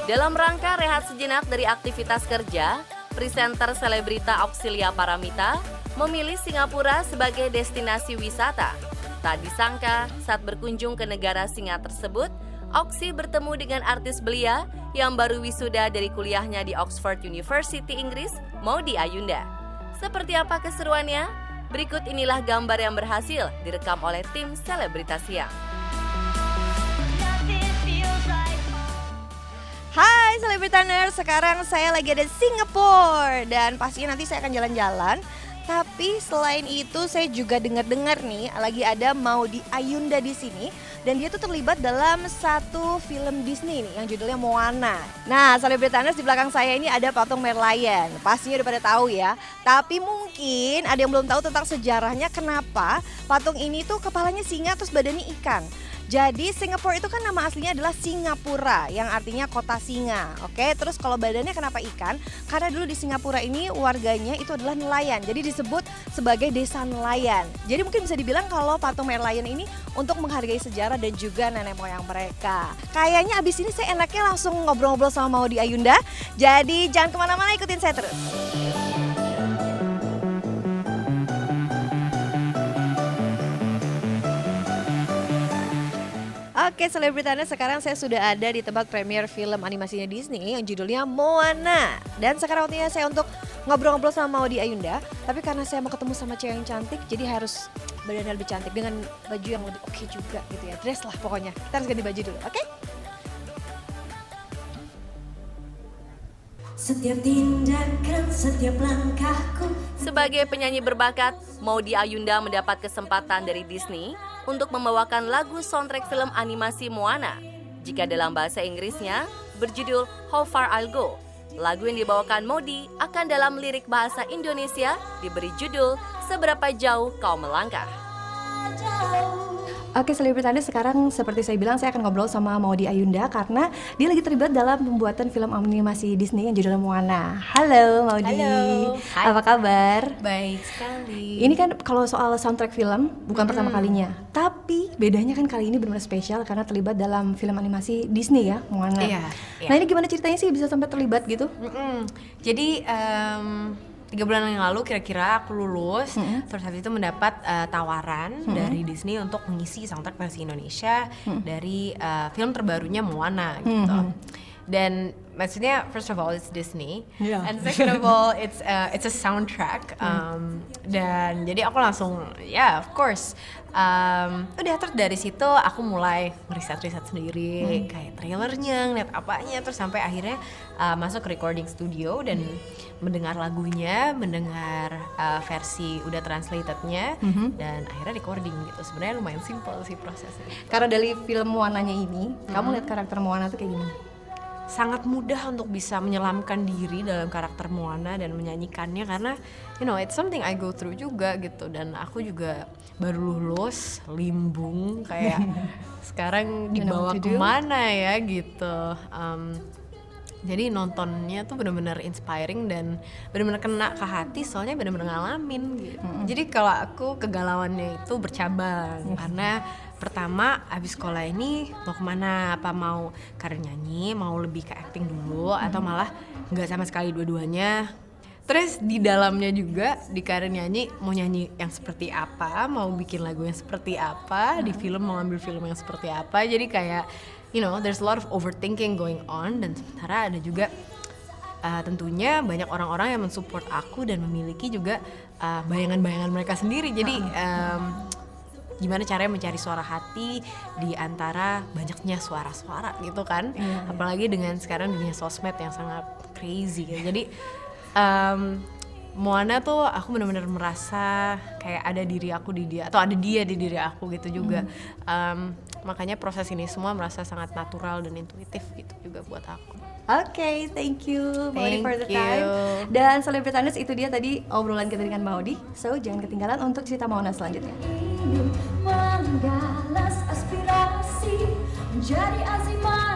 Dalam rangka rehat sejenak dari aktivitas kerja, presenter selebrita Auxilia Paramita memilih Singapura sebagai destinasi wisata. Tak disangka, saat berkunjung ke negara singa tersebut, Auxi bertemu dengan artis belia yang baru wisuda dari kuliahnya di Oxford University Inggris, Maudy Ayunda. Seperti apa keseruannya? Berikut inilah gambar yang berhasil direkam oleh tim Selebritas Siang. Hai Selebritaners, sekarang saya lagi ada di Singapura dan pastinya nanti saya akan jalan-jalan. Tapi selain itu saya juga dengar-dengar nih lagi ada Maudy Ayunda di sini dan dia tuh terlibat dalam satu film Disney nih yang judulnya Moana. Nah, Selebritaners di belakang saya ini ada patung Merlion. Pastinya udah pada tahu ya. Tapi mungkin ada yang belum tahu tentang sejarahnya kenapa patung ini tuh kepalanya singa terus badannya ikan. Jadi Singapura itu kan nama aslinya adalah Singapura yang artinya kota singa. Oke, terus kalau badannya kenapa ikan? Karena dulu di Singapura ini warganya itu adalah nelayan. Jadi disebut sebagai desa nelayan. Jadi mungkin bisa dibilang kalau patung Merlion ini untuk menghargai sejarah dan juga nenek moyang mereka. Kayaknya abis ini saya enaknya langsung ngobrol-ngobrol sama Maudy Ayunda. Jadi jangan kemana-mana, ikutin saya terus. Oke, Selebritannya sekarang saya sudah ada di tempat premier film animasinya Disney yang judulnya Moana. Dan sekarang waktunya saya untuk ngobrol-ngobrol sama Maudy Ayunda. Tapi karena saya mau ketemu sama cewek yang cantik, jadi harus badannya lebih cantik dengan baju yang lebih oke juga gitu ya. Dress lah pokoknya. Kita harus ganti baju dulu, oke? Setiap tindakan, setiap langkahku. Sebagai penyanyi berbakat, Maudy Ayunda mendapat kesempatan dari Disney untuk membawakan lagu soundtrack film animasi Moana. Jika dalam bahasa Inggrisnya berjudul How Far I'll Go. Lagu yang dibawakan Maudy akan dalam lirik bahasa Indonesia diberi judul Seberapa Jauh Kau Melangkah. Oke, Selebritannya sekarang seperti saya bilang saya akan ngobrol sama Maudy Ayunda karena dia lagi terlibat dalam pembuatan film animasi Disney yang judulnya Moana. Halo Maudy. Halo. Hai. Apa kabar? Baik sekali. Ini kan kalau soal soundtrack film bukan pertama kalinya, tapi bedanya kan kali ini benar-benar spesial karena terlibat dalam film animasi Disney ya, Moana. Iya. Nah ini gimana ceritanya sih bisa sampai terlibat gitu? Jadi 3 bulan yang lalu kira-kira aku lulus, terus habis itu mendapat tawaran dari Disney untuk mengisi soundtrack versi Indonesia dari film terbarunya Moana gitu. Dan maksudnya first of all it's Disney, and second of all it's a soundtrack. Dan jadi aku langsung of course. Udah terus dari situ aku mulai riset sendiri, kayak trailernya, ngeliat apanya, terus sampai akhirnya masuk ke recording studio dan mendengar lagunya, mendengar versi udah translatednya, dan akhirnya recording gitu. Sebenarnya lumayan simple sih prosesnya. Karena dari film Moananya ini, kamu lihat karakter Moana tuh kayak gimana? Sangat mudah untuk bisa menyelamkan diri dalam karakter Moana dan menyanyikannya karena it's something I go through juga gitu, dan aku juga baru lulus limbung kayak sekarang dibawa kemana ya gitu. Jadi nontonnya tuh benar-benar inspiring dan benar-benar kena ke hati soalnya benar-benar ngalamin gitu. Jadi kalau aku kegalauannya itu bercabang karena pertama abis sekolah ini mau kemana, apa mau karir nyanyi, mau lebih ke acting dulu atau malah nggak sama sekali dua-duanya. Terus di dalamnya juga di karir nyanyi mau nyanyi yang seperti apa, mau bikin lagu yang seperti apa, di film mau ambil film yang seperti apa. Jadi kayak there's a lot of overthinking going on, dan sementara ada juga tentunya banyak orang-orang yang mensupport aku dan memiliki juga bayangan-bayangan mereka sendiri. Jadi gimana caranya mencari suara hati di antara banyaknya suara-suara gitu kan. Apalagi dengan sekarang dunia sosmed yang sangat crazy gitu. Jadi Moana tuh aku benar-benar merasa kayak ada diri aku di dia, atau ada dia di diri aku gitu juga. Makanya proses ini semua merasa sangat natural dan intuitif gitu juga buat aku. Oke, thank you Maudy for the Thank time. you. Dan Selebritaners itu dia tadi obrolan kita dengan Maudy. So jangan ketinggalan untuk cerita Moana selanjutnya. Menggalas aspirasi menjadi azimat.